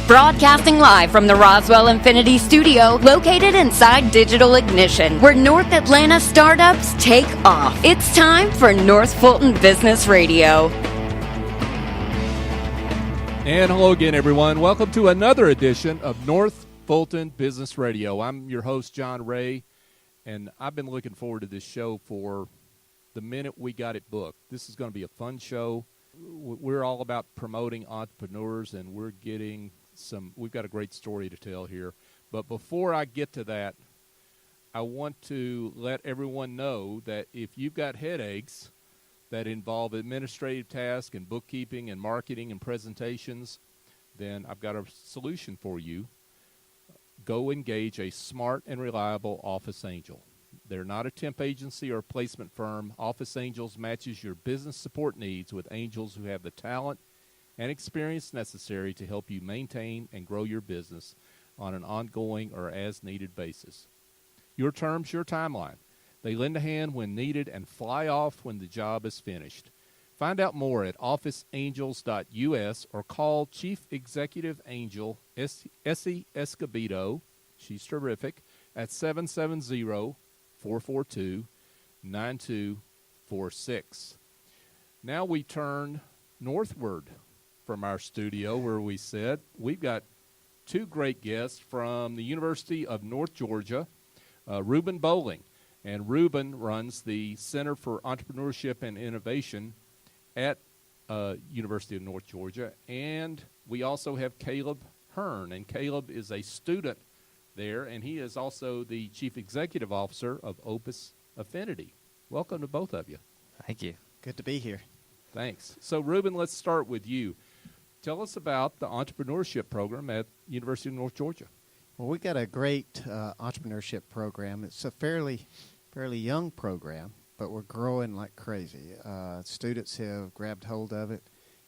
Broadcasting live from the Roswell Affinity Studio, located inside Digital Ignition, where North Atlanta startups take off. It's time for North Fulton Business Radio. And hello again, everyone. Welcome to another edition of North Fulton Business Radio. I'm your host, John Ray, and I've been looking forward to this show for the minute we got it booked. This is going to be a fun show. We're all about promoting entrepreneurs, and we've got a great story to tell here. But before I get to that, I want to let everyone know that if you've got headaches that involve administrative tasks and bookkeeping and marketing and presentations, then I've got a solution for you. Go engage a smart and reliable office angel. They're not a temp agency or placement firm. Office Angels matches your business support needs with angels who have the talent and experience necessary to help you maintain and grow your business on an ongoing or as-needed basis. Your terms, your timeline. They lend a hand when needed and fly off when the job is finished. Find out more at officeangels.us or call Chief Executive Angel Essie Escobedo, she's terrific, at 770-442-9246. Now we turn northward from our studio where we said we've got two great guests from the University of North Georgia, Ruben Boling. And Ruben runs the Center for Entrepreneurship and Innovation at University of North Georgia. And we also have Caleb Hearn. And Caleb is a student there, and he is also the Chief Executive Officer of Opus Affinity. Welcome to both of you. Thank you. Good to be here. Thanks. So, Ruben, let's start with you. Tell us about the entrepreneurship program at University of North Georgia. Well, we got a great entrepreneurship program. It's a fairly young program, but we're growing like crazy. Students have grabbed hold of it,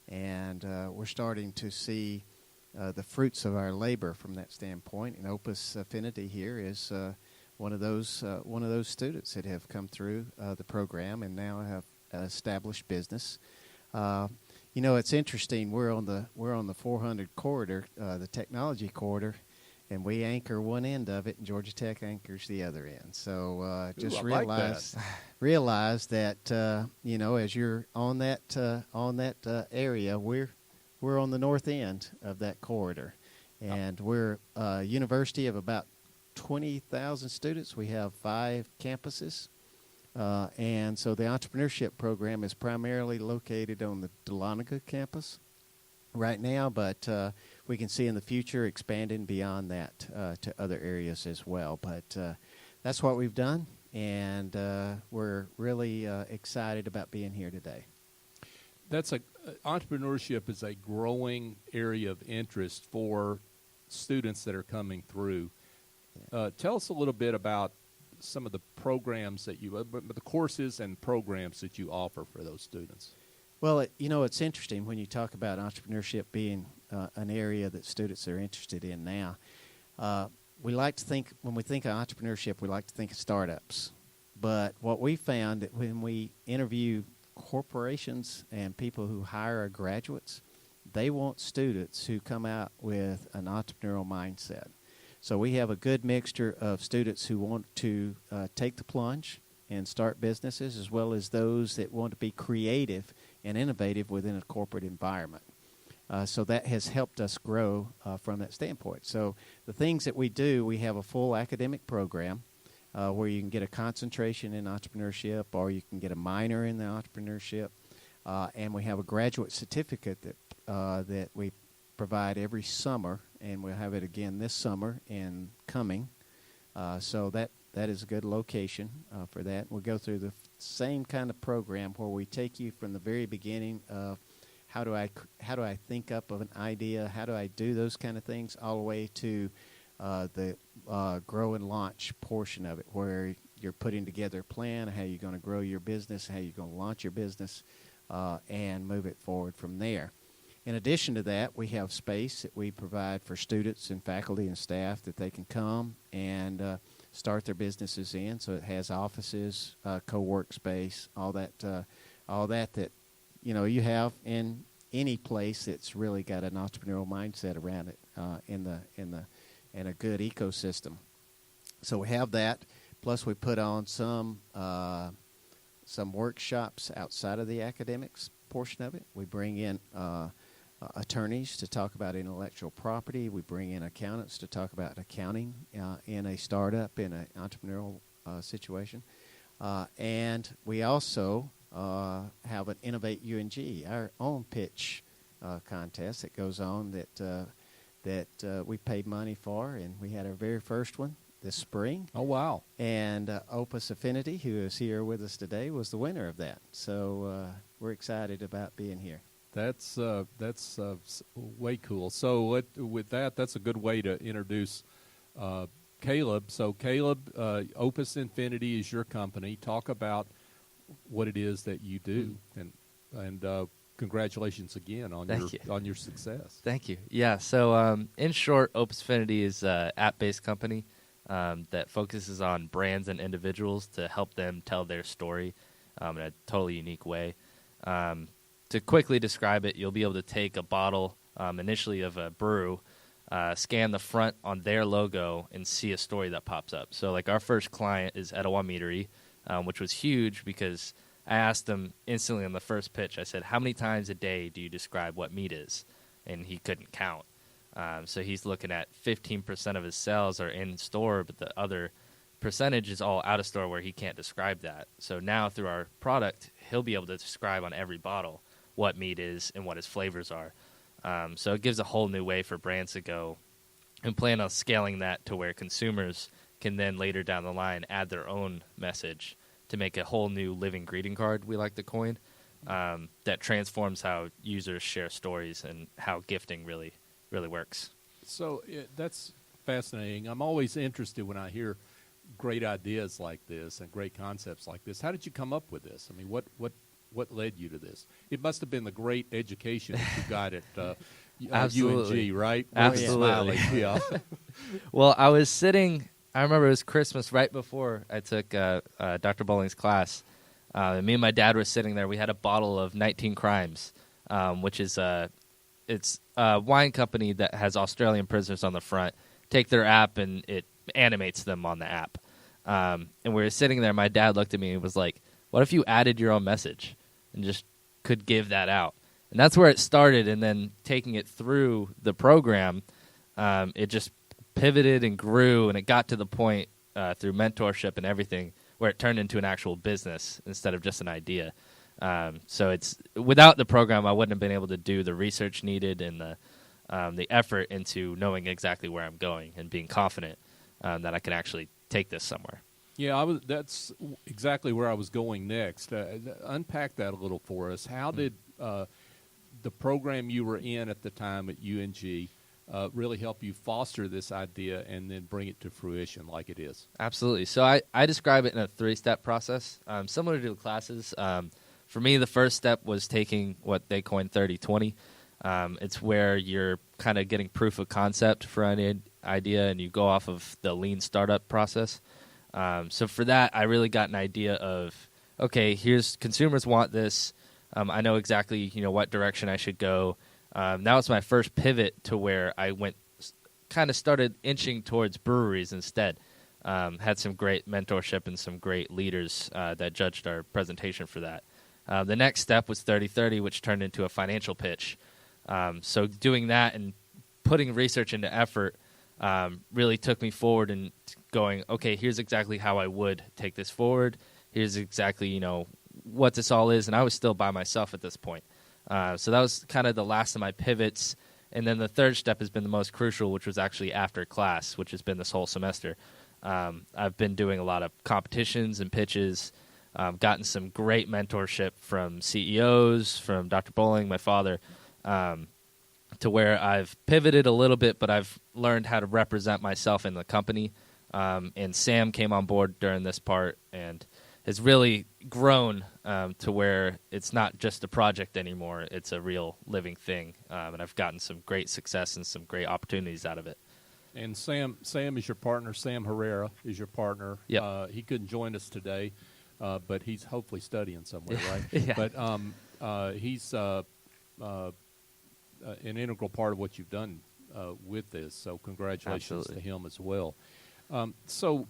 and we're starting to see the fruits of our labor from that standpoint. And Opus Affinity here is one of those students that have come through the program and now have an established business. It's interesting. We're on the 400 corridor, the technology corridor, and we anchor one end of it, and Georgia Tech anchors the other end. So realize that as you're on that area, we're on the north end of that corridor, and we're a university of about 20,000 students. We have 5 campuses. And so the entrepreneurship program is primarily located on the Dahlonega campus right now, but we can see in the future expanding beyond that to other areas as well. But that's what we've done, and we're really excited about being here today. Entrepreneurship is a growing area of interest for students that are coming through. Tell us a little bit about some of the programs that the courses and programs that you offer for those students. Well, it's interesting when you talk about entrepreneurship being an area that students are interested in now. We like to think, when we think of entrepreneurship, we like to think of startups. But what we found that when we interview corporations and people who hire our graduates, they want students who come out with an entrepreneurial mindset. So we have a good mixture of students who want to take the plunge and start businesses, as well as those that want to be creative and innovative within a corporate environment. So that has helped us grow from that standpoint. So the things that we do, we have a full academic program where you can get a concentration in entrepreneurship, or you can get a minor in the entrepreneurship, and we have a graduate certificate that we provide every summer, and we'll have it again this summer and coming. So that is a good location for that. We'll go through the same kind of program where we take you from the very beginning of how do I think up of an idea, how do I do those kind of things, all the way to the grow and launch portion of it, where you're putting together a plan, how you're going to grow your business, how you're going to launch your business, and move it forward from there. In addition to that, we have space that we provide for students and faculty and staff that they can come and start their businesses in. So it has offices, co-work space, all that you have in any place that's really got an entrepreneurial mindset around it in a good ecosystem. So we have that. Plus, we put on some workshops outside of the academics portion of it. We bring in attorneys to talk about intellectual property. We bring in accountants to talk about accounting in a startup, in an entrepreneurial situation. And we also have an Innovate UNG, our own pitch contest that goes on that we paid money for, and we had our very first one this spring. Oh, wow. And Opus Affinity, who is here with us today, was the winner of that. So we're excited about being here. That's way cool. So with that, that's a good way to introduce Caleb. So Caleb, Opus Infinity is your company. Talk about what it is that you do, and congratulations again on your success. Thank you. Yeah. So in short, Opus Affinity is an app-based company that focuses on brands and individuals to help them tell their story in a totally unique way. To quickly describe it, you'll be able to take a bottle initially of a brew, scan the front on their logo, and see a story that pops up. So like our first client is Etowah Meadery, which was huge because I asked them instantly on the first pitch, I said, how many times a day do you describe what meat is? And he couldn't count. So he's looking at 15% of his sales are in store, but the other percentage is all out of store where he can't describe that. So now through our product, he'll be able to describe on every bottle what meat is and what its flavors are. So it gives a whole new way for brands to go and plan on scaling that to where consumers can then later down the line add their own message to make a whole new living greeting card, we like to coin, that transforms how users share stories and how gifting really works. So that's fascinating. I'm always interested when I hear great ideas like this and great concepts like this. How did you come up with this? I mean, what led you to this? It must have been the great education that you got at UNG, right? Absolutely. Yeah. Well, I was sitting, I remember it was Christmas right before I took Dr. Boling's class. Me and my dad were sitting there. We had a bottle of 19 Crimes, which is it's a wine company that has Australian prisoners on the front. Take their app, and it animates them on the app. And we were sitting there. My dad looked at me and was like, what if you added your own message and just could give that out? And that's where it started. And then taking it through the program, it just pivoted and grew, and it got to the point through mentorship and everything where it turned into an actual business instead of just an idea. So it's without the program, I wouldn't have been able to do the research needed and the effort into knowing exactly where I'm going and being confident that I can actually take this somewhere. Yeah, that's exactly where I was going next. Unpack that a little for us. How did the program you were in at the time at UNG really help you foster this idea and then bring it to fruition like it is? Absolutely. So I describe it in a 3-step process, similar to the classes. For me, the first step was taking what they coined 30-20. It's where you're kind of getting proof of concept for an idea, and you go off of the lean startup process. So for that, I really got an idea of, okay, here's consumers want this. I know exactly what direction I should go. That was my first pivot to where I started inching towards breweries instead. Had some great mentorship and some great leaders that judged our presentation for that. The next step was 30-30, which turned into a financial pitch. So doing that and putting research into effort really took me forward and going, okay, here's exactly how I would take this forward. Here's exactly, what this all is. And I was still by myself at this point. So that was kind of the last of my pivots. And then the third step has been the most crucial, which was actually after class, which has been this whole semester. I've been doing a lot of competitions and pitches, gotten some great mentorship from CEOs, from Dr. Boling, my father, to where I've pivoted a little bit, but I've learned how to represent myself in the company. And Sam came on board during this part and has really grown to where it's not just a project anymore. It's a real living thing. And I've gotten some great success and some great opportunities out of it. And Sam is your partner. Sam Herrera is your partner. Yep. He couldn't join us today, but he's hopefully studying somewhere, right? Yeah. But he's an integral part of what you've done with this. So congratulations Absolutely. to him as well. So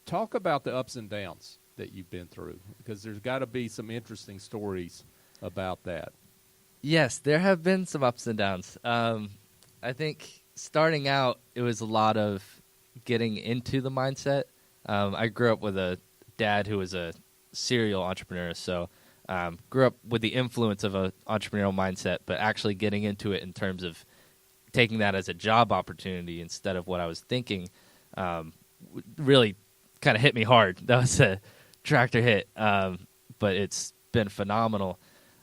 talk about the ups and downs that you've been through, because there's got to be some interesting stories about that. Yes, there have been some ups and downs. I think starting out, it was a lot of getting into the mindset. I grew up with a dad who was a serial entrepreneur, so grew up with the influence of an entrepreneurial mindset, but actually getting into it in terms of taking that as a job opportunity instead of what I was thinking really kind of hit me hard. That was a tractor hit, but it's been phenomenal.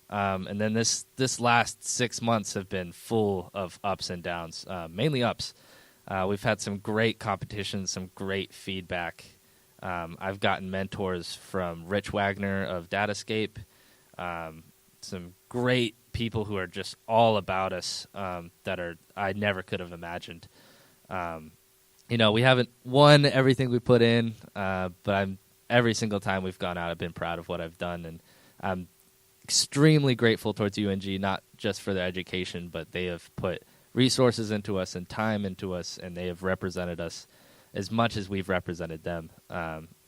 And then this last 6 months have been full of ups and downs, mainly ups. We've had some great competitions, some great feedback. I've gotten mentors from Rich Wagner of Datascape, some great people who are just all about us that I never could have imagined. We haven't won everything we put in, but every single time we've gone out, I've been proud of what I've done, and I'm extremely grateful towards UNG, not just for their education, but they have put resources into us and time into us, and they have represented us as much as we've represented them.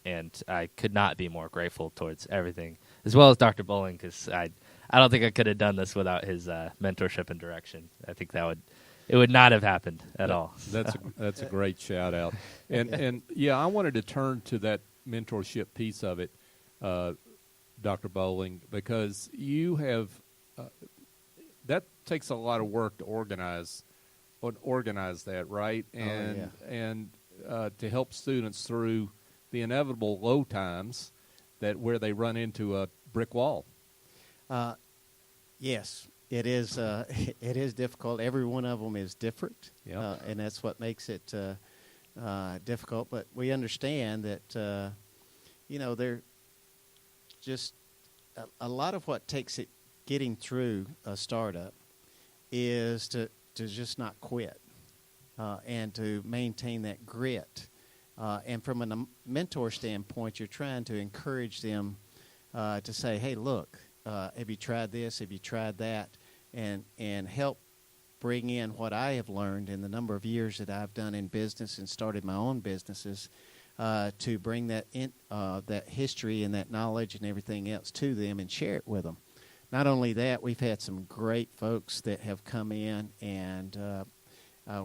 And I could not be more grateful towards everything, as well as Dr. Boling, because I don't think I could have done this without his mentorship and direction. I think it would not have happened at all. That's a great shout out. And yeah, I wanted to turn to that mentorship piece of it, Dr. Boling, because you have that takes a lot of work to organize that, right? And to help students through the inevitable low times where they run into a brick wall. Yes, it is. It is difficult. Every one of them is different, and that's what makes it difficult. But we understand that they're just a lot of what takes it getting through a startup is to just not quit and to maintain that grit. And from a mentor standpoint, you're trying to encourage them to say, hey, look, have you tried this? Have you tried that? And help bring in what I have learned in the number of years that I've done in business and started my own businesses to bring that that history and that knowledge and everything else to them and share it with them. Not only that, we've had some great folks that have come in and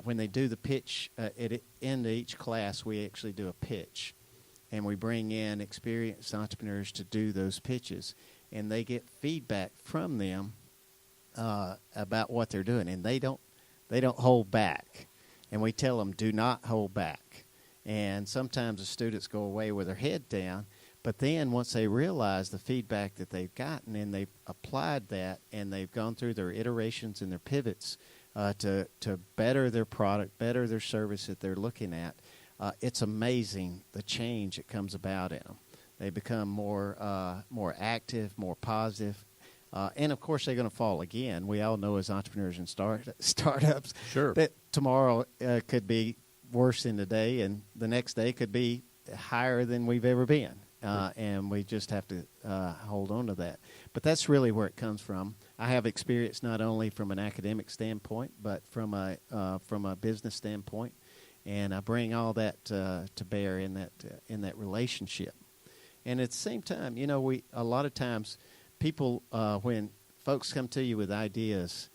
when they do the pitch, at the end of each class, we actually do a pitch. And we bring in experienced entrepreneurs to do those pitches. And they get feedback from them about what they're doing. And they don't hold back. And we tell them, do not hold back. And sometimes the students go away with their head down. But then once they realize the feedback that they've gotten and they've applied that and they've gone through their iterations and their pivots, to better their product, better their service that they're looking at, it's amazing the change that comes about in them. They become more active, more positive, and of course they're going to fall again. We all know as entrepreneurs and startups that tomorrow could be worse than today, and the next day could be higher than we've ever been. And we just have to hold on to that. But that's really where it comes from. I have experience not only from an academic standpoint, but from a business standpoint, and I bring all that to bear in that relationship. And at the same time, a lot of times people when folks come to you with ideas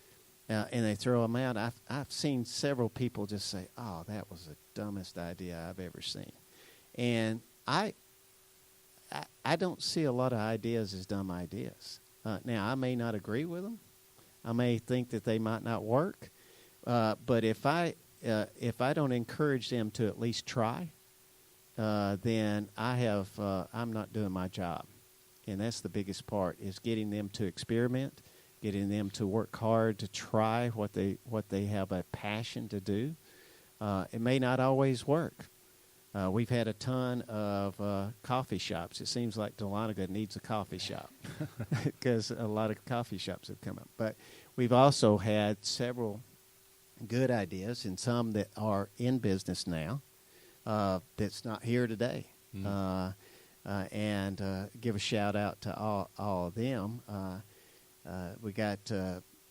and they throw them out, I've seen several people just say, "Oh, that was the dumbest idea I've ever seen," and I don't see a lot of ideas as dumb ideas. Now, I may not agree with them. I may think that they might not work. But if I don't encourage them to at least try, then I'm not doing my job. And that's the biggest part, is getting them to experiment, getting them to work hard to try what they have a passion to do. It may not always work. We've had a ton of coffee shops. It seems like Dahlonega needs a coffee shop because a lot of coffee shops have come up. But we've also had several good ideas and some that are in business now that's not here today. And give a shout out to all of them. We got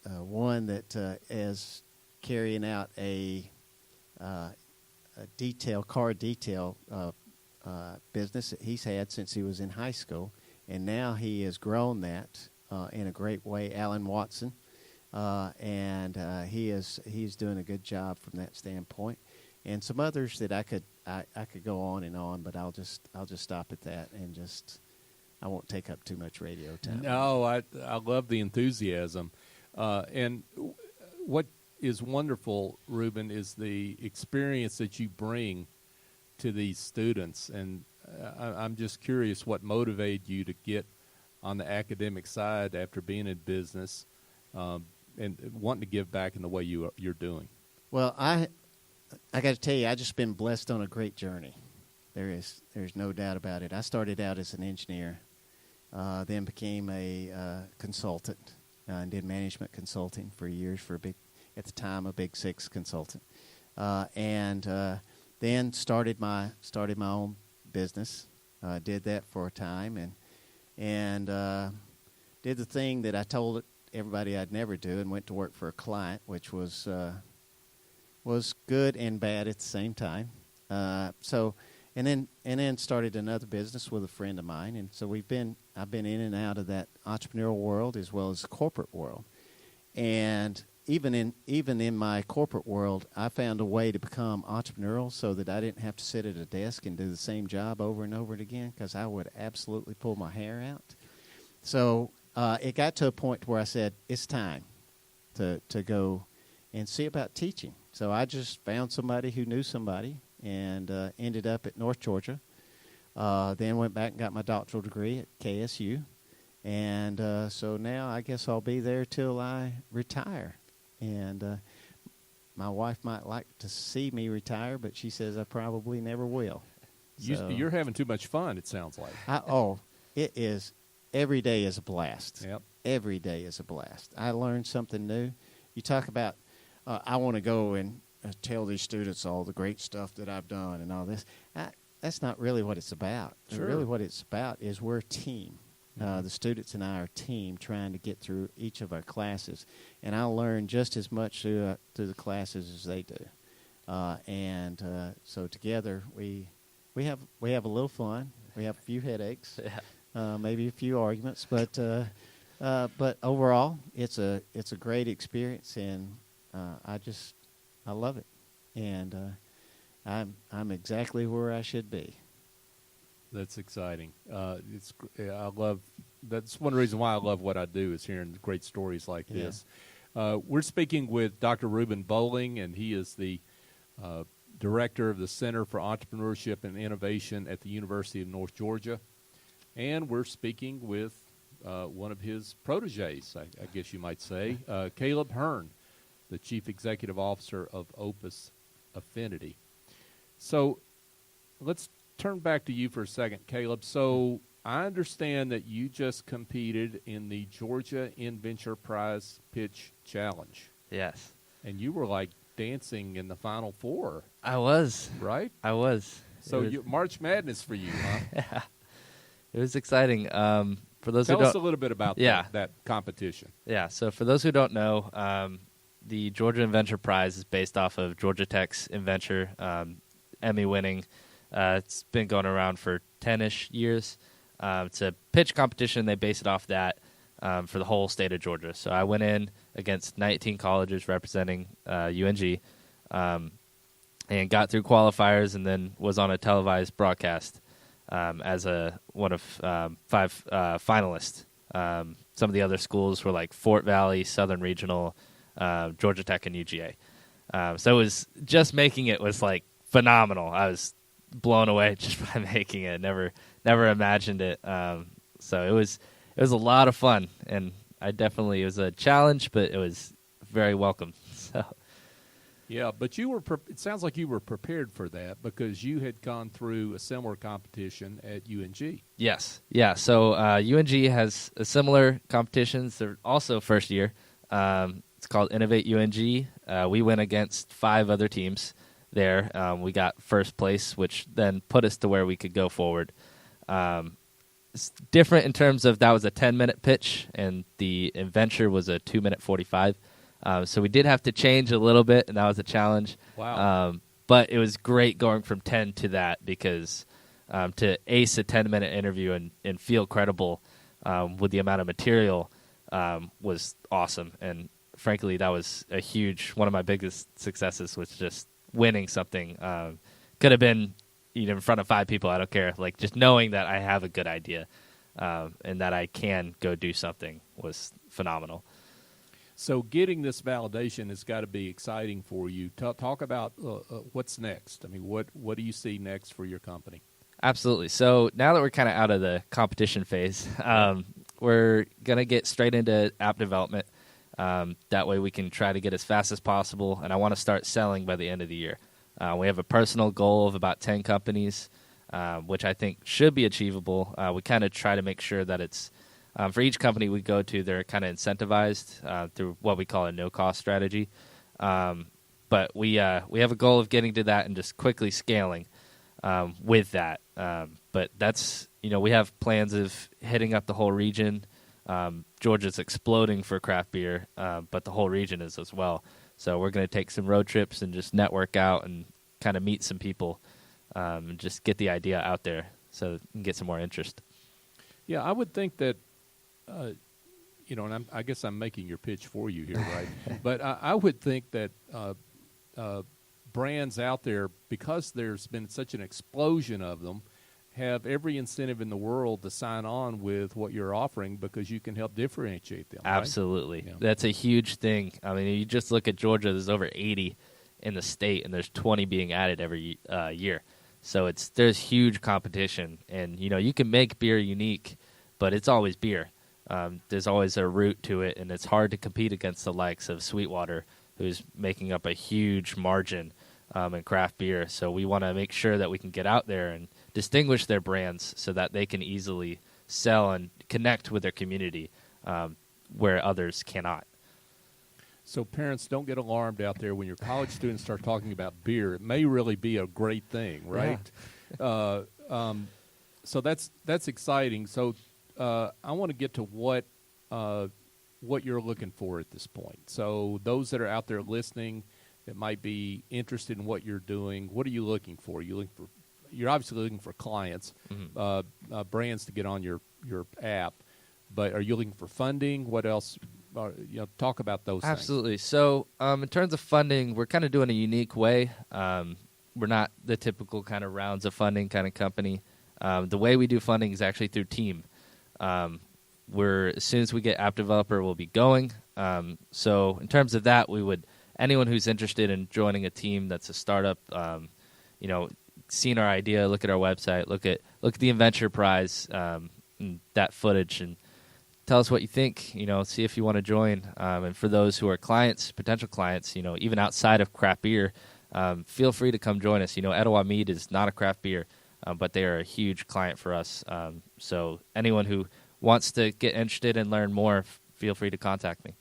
one that is carrying out a car detail business that he's had since he was in high school, and now he has grown that in a great way. Alan Watson, and he's doing a good job from that standpoint. And some others that I could go on, but I'll just stop at that and I won't take up too much radio time. No, I love the enthusiasm, and what is wonderful, Ruben, is the experience that you bring to these students. And I'm just curious what motivated you to get on the academic side after being in business and wanting to give back in the way you're doing. Well, I got to tell you, I've just been blessed on a great journey. There's no doubt about it. I started out as an engineer, then became a consultant and did management consulting for years for at the time, a Big Six consultant, and then started my own business. Did that for a time, and did the thing that I told everybody I'd never do, and went to work for a client, which was good and bad at the same time. And then started another business with a friend of mine, and so I've been in and out of that entrepreneurial world as well as the corporate world. And even in my corporate world, I found a way to become entrepreneurial so that I didn't have to sit at a desk and do the same job over and over again, because I would absolutely pull my hair out. So it got to a point where I said, it's time to go and see about teaching. So I just found somebody who knew somebody and ended up at North Georgia. Then went back and got my doctoral degree at KSU. And so now I guess I'll be there till I retire. And my wife might like to see me retire, but she says I probably never will. You're having too much fun, it sounds like. It is. Every day is a blast. Yep. Every day is a blast. I learn something new. You talk about, I want to go and tell these students all the great stuff that I've done and all this. That's not really what it's about. Sure. Really what it's about is we're a team. The students and I are a team trying to get through each of our classes. And I learn just as much through the classes as they do. So together we have a little fun. We have a few headaches. Yeah. Maybe a few arguments, but overall, it's a great experience, and I love it, and I'm exactly where I should be. That's exciting. That's one reason why I love what I do, is hearing great stories like this. We're speaking with Dr. Ruben Boling, and he is the director of the Center for Entrepreneurship and Innovation at the University of North Georgia. And we're speaking with one of his proteges, I guess you might say, Caleb Hearn, the Chief Executive Officer of Opus Affinity. So let's turn back to you for a second, Caleb. So I understand that you just competed in the Georgia InVenture Prize Pitch Challenge. Yes. And you were like dancing in the Final Four. I was. Right? I was. So March Madness for you, huh? Yeah. It was exciting. For those Tell who us don't, a little bit about that competition. Yeah, so for those who don't know, the Georgia InVenture Prize is based off of Georgia Tech's InVenture, Emmy-winning. It's been going around for 10-ish years. It's a pitch competition. They base it off that for the whole state of Georgia. So I went in against 19 colleges representing UNG and got through qualifiers, and then was on a televised broadcast as one of 5 finalists. Some of the other schools were like Fort Valley, Southern Regional, Georgia Tech, and UGA. So it was just making it was like phenomenal. I was blown away just by making it. Never imagined it. So it was a lot of fun, and it was a challenge, but it was very welcome. So. Yeah, but it sounds like you were prepared for that because you had gone through a similar competition at UNG. Yes. Yeah, so UNG has a similar competitions. They're also first year. It's called Innovate UNG. We went against 5 other teams there. We got first place, which then put us to where we could go forward. it's different in terms of that was a 10-minute pitch, and the adventure was a 2-minute 45. So we did have to change a little bit, and that was a challenge. Wow. But it was great going from 10 to that because to ace a 10-minute interview and feel credible with the amount of material was awesome. And frankly, that was one of my biggest successes was just winning something. Could have been in front of 5 people, I don't care. Like just knowing that I have a good idea and that I can go do something was phenomenal. So getting this validation has got to be exciting for you. Talk about what's next. I mean, what do you see next for your company? Absolutely. So now that we're kind of out of the competition phase, we're going to get straight into app development. That way we can try to get as fast as possible, and I want to start selling by the end of the year. We have a personal goal of about 10 companies, which I think should be achievable. We kind of try to make sure that it's for each company we go to, they're kind of incentivized through what we call a no-cost strategy. But we have a goal of getting to that and just quickly scaling with that. But that's, we have plans of hitting up the whole region. Georgia's exploding for craft beer, but the whole region is as well. So we're going to take some road trips and just network out and kind of meet some people and just get the idea out there so we can get some more interest. Yeah, I would think that, and I guess I'm making your pitch for you here, right? But I would think that brands out there, because there's been such an explosion of them, have every incentive in the world to sign on with what you're offering because you can help differentiate them. Absolutely. Right? Yeah. That's a huge thing. I mean, you just look at Georgia, there's over 80 in the state, and there's 20 being added every year. So there's huge competition. And, you can make beer unique, but it's always beer. There's always a root to it, and it's hard to compete against the likes of Sweetwater, who's making up a huge margin in craft beer. So we want to make sure that we can get out there and distinguish their brands so that they can easily sell and connect with their community where others cannot. So parents, don't get alarmed out there when your college students start talking about beer. It may really be a great thing, right? Yeah. So that's exciting. So I want to get to what you're looking for at this point. So those that are out there listening that might be interested in what you're doing, what are you looking for? You're obviously looking for clients, brands to get on your app, but are you looking for funding? What else? Talk about those things. Absolutely. So in terms of funding, we're kind of doing a unique way. We're not the typical kind of rounds of funding kind of company. The way we do funding is actually through team. As soon as we get app developer, we'll be going. So in terms of that, anyone who's interested in joining a team that's a startup, seen our idea, look at our website, look at the Adventure Prize, and that footage, and tell us what you think. See if you want to join. And for those who are potential clients, even outside of craft beer, feel free to come join us. Etowah Mead is not a craft beer, but they are a huge client for us. So anyone who wants to get interested and learn more, feel free to contact me.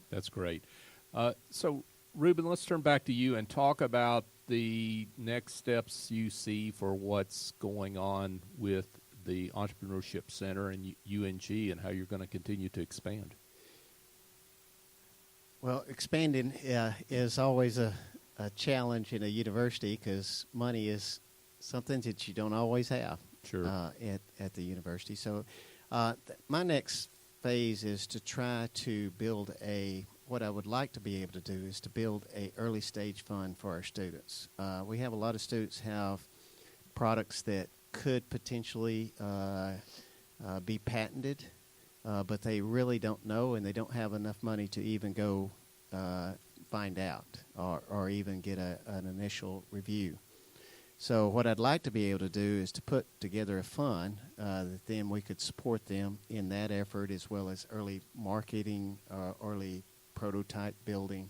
That's great. So, Ruben, let's turn back to you and talk about the next steps you see for what's going on with the Entrepreneurship Center and UNG and how you're going to continue to expand. Well, expanding is always a challenge in a university because money is something that you don't always have. Sure. At the university. So my next phase is to try to build what I would like to be able to do is to build a early stage fund for our students. We have a lot of students have products that could potentially be patented, but they really don't know, and they don't have enough money to even go find out or even get an initial review. So what I'd like to be able to do is to put together a fund that then we could support them in that effort, as well as early marketing, early prototype building,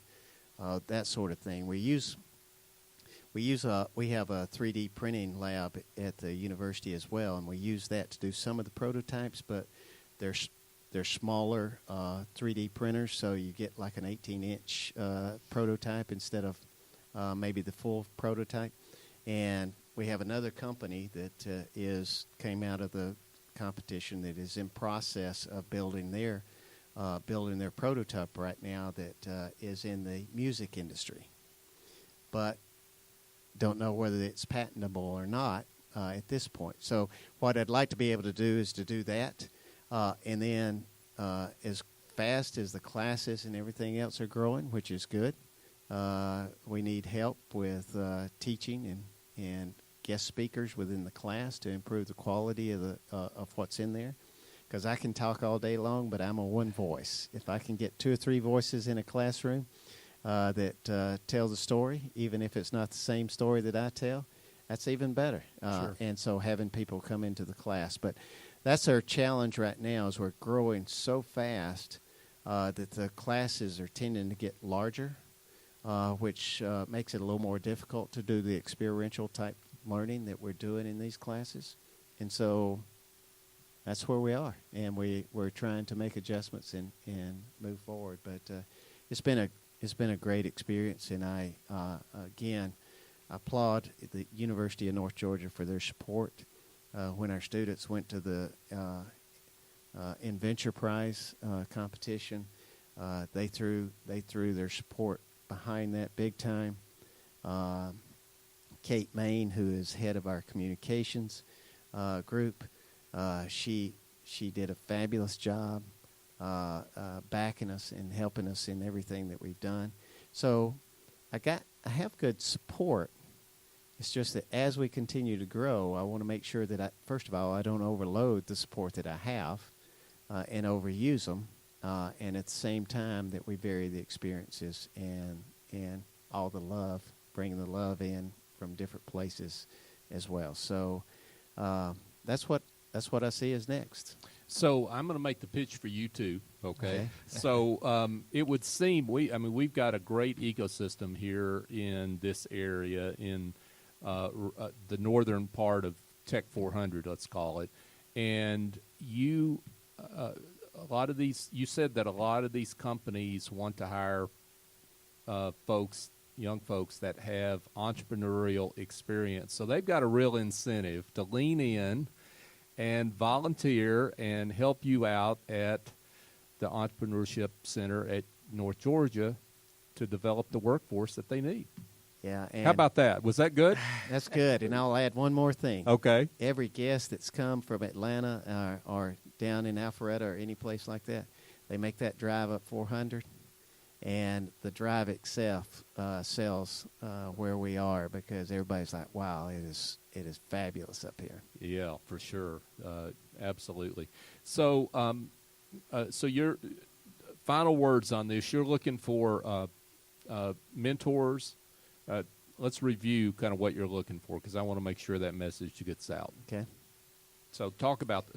that sort of thing. We have a 3D printing lab at the university as well, and we use that to do some of the prototypes, but they're smaller 3D printers, so you get like an 18-inch prototype instead of maybe the full prototype. And we have another company that came out of the competition that is in process of building their prototype right now that is in the music industry, but don't know whether it's patentable or not at this point. So what I'd like to be able to do is to do that, and then as fast as the classes and everything else are growing, which is good, we need help with teaching and guest speakers within the class to improve the quality of what's in there. Because I can talk all day long, but I'm a one voice. If I can get 2 or 3 voices in a classroom that tell the story, even if it's not the same story that I tell, that's even better. Sure. And so having people come into the class. But that's our challenge right now is we're growing so fast that the classes are tending to get larger, which makes it a little more difficult to do the experiential type learning that we're doing in these classes. And so that's where we are, and we're trying to make adjustments and move forward. But it's been a great experience, and I again applaud the University of North Georgia for their support. When our students went to the Inventure Prize competition, they threw their support behind that big time. Kate Main, who is head of our communications group, she did a fabulous job backing us and helping us in everything that we've done. So I have good support. It's just that as we continue to grow, I want to make sure that first of all, I don't overload the support that I have and overuse them, and at the same time that we vary the experiences and all the love, bringing the love in from different places as well. So that's what I see as next. So I'm going to make the pitch for you two, okay? So it would seem we've got a great ecosystem here in this area in the northern part of Tech 400, let's call it, and you said that a lot of these companies want to hire young folks that have entrepreneurial experience. So they've got a real incentive to lean in and volunteer and help you out at the Entrepreneurship Center at North Georgia to develop the workforce that they need. Yeah. And how about that? Was that good? That's good. And I'll add one more thing. Okay. Every guest that's come from Atlanta or down in Alpharetta or any place like that, they make that drive up 400. And the drive itself sells where we are because everybody's like, wow, it is fabulous up here. Yeah, for sure. Absolutely. So so your final words on this, you're looking for mentors. Let's review kind of what you're looking for because I want to make sure that message gets out. Okay. So talk about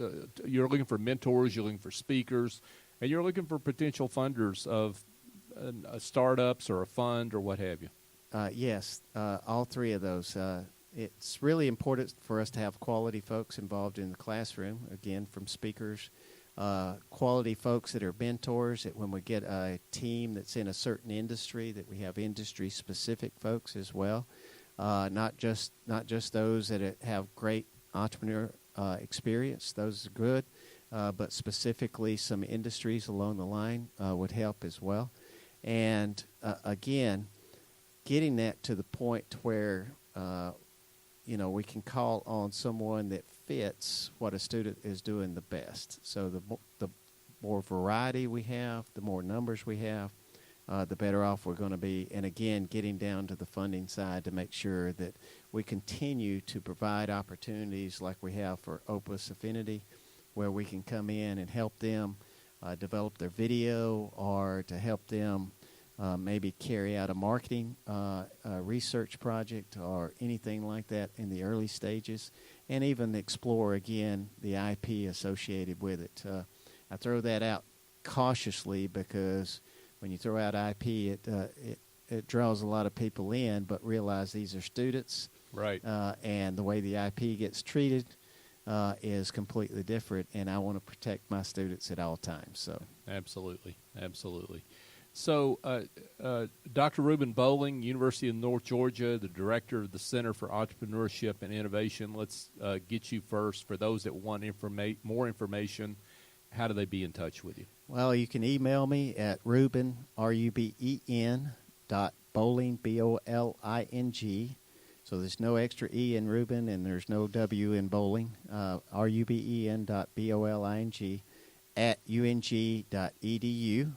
you're looking for mentors, you're looking for speakers, and you're looking for potential funders of startups or a fund or what have you. Yes, all 3 of those. It's really important for us to have quality folks involved in the classroom, again, from speakers, quality folks that are mentors, that when we get a team that's in a certain industry, that we have industry-specific folks as well, not just those that have great entrepreneur experience. Those are good, but specifically some industries along the line would help as well. And again, getting that to the point where we can call on someone that fits what a student is doing the best. So the more variety we have, the more numbers we have, the better off we're going to be. And again, getting down to the funding side to make sure that we continue to provide opportunities like we have for Opus Affinity, where we can come in and help them develop their video or to help them maybe carry out a marketing research project or anything like that in the early stages, and even explore, again, the IP associated with it. I throw that out cautiously because when you throw out IP, it draws a lot of people in, but realize these are students. Right. And the way the IP gets treated is completely different, and I want to protect my students at all times. So Absolutely. So, Dr. Ruben Boling, University of North Georgia, the director of the Center for Entrepreneurship and Innovation. Let's get you first. For those that want more information, how do they be in touch with you? Well, you can email me at Ruben, R-U-B-E-N, .Boling, B-O-L-I-N-G. So there's no extra E in Ruben and there's no W in Boling. R-U-B-E-N B-O-L-I-N-G at UNG.edu.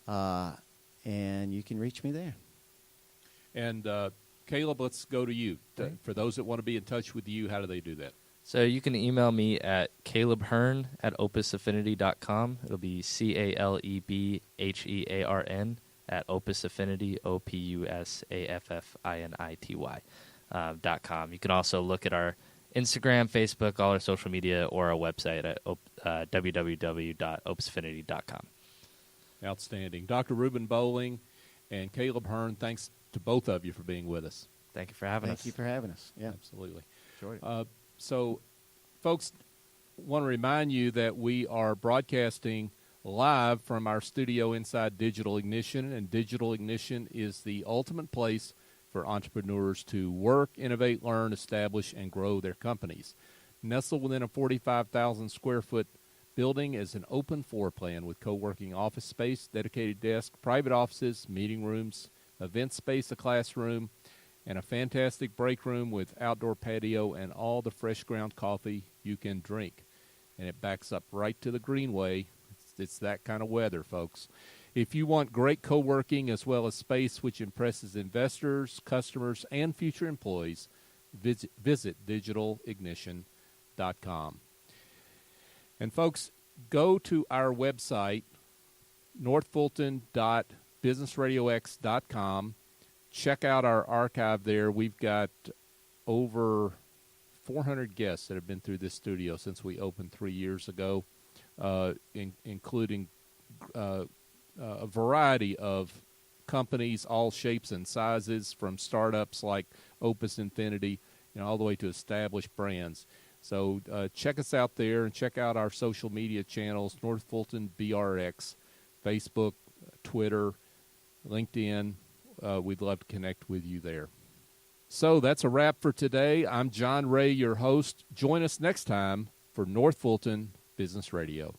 And you can reach me there. And Caleb, let's go to you. For those that want to be in touch with you, how do they do that? So you can email me at calebhearn at opusaffinity.com. It'll be CALEBHEARN at opusaffinity, OPUSAFFINITY.com. You can also look at our Instagram, Facebook, all our social media, or our website at www.opusaffinity.com. Outstanding. Dr. Ruben Boling and Caleb Hearn, thanks to both of you for being with us. Thank you for having us. Thank you for having us. Yeah, Absolutely. enjoyed it. So, folks, want to remind you that we are broadcasting live from our studio inside Digital Ignition, and Digital Ignition is the ultimate place for entrepreneurs to work, innovate, learn, establish, and grow their companies. Nestled within a 45,000 square foot building is an open floor plan with co-working office space, dedicated desk, private offices, meeting rooms, event space, a classroom, and a fantastic break room with outdoor patio and all the fresh ground coffee you can drink. And it backs up right to the Greenway. It's that kind of weather, folks. If you want great co-working as well as space which impresses investors, customers, and future employees, visit digitalignition.com. And, folks, go to our website, northfulton.businessradiox.com. Check out our archive there. We've got over 400 guests that have been through this studio since we opened 3 years ago, including a variety of companies, all shapes and sizes, from startups like Opus, Infinity, all the way to established brands. So check us out there and check out our social media channels, North Fulton BRX, Facebook, Twitter, LinkedIn. We'd love to connect with you there. So that's a wrap for today. I'm John Ray, your host. Join us next time for North Fulton Business Radio.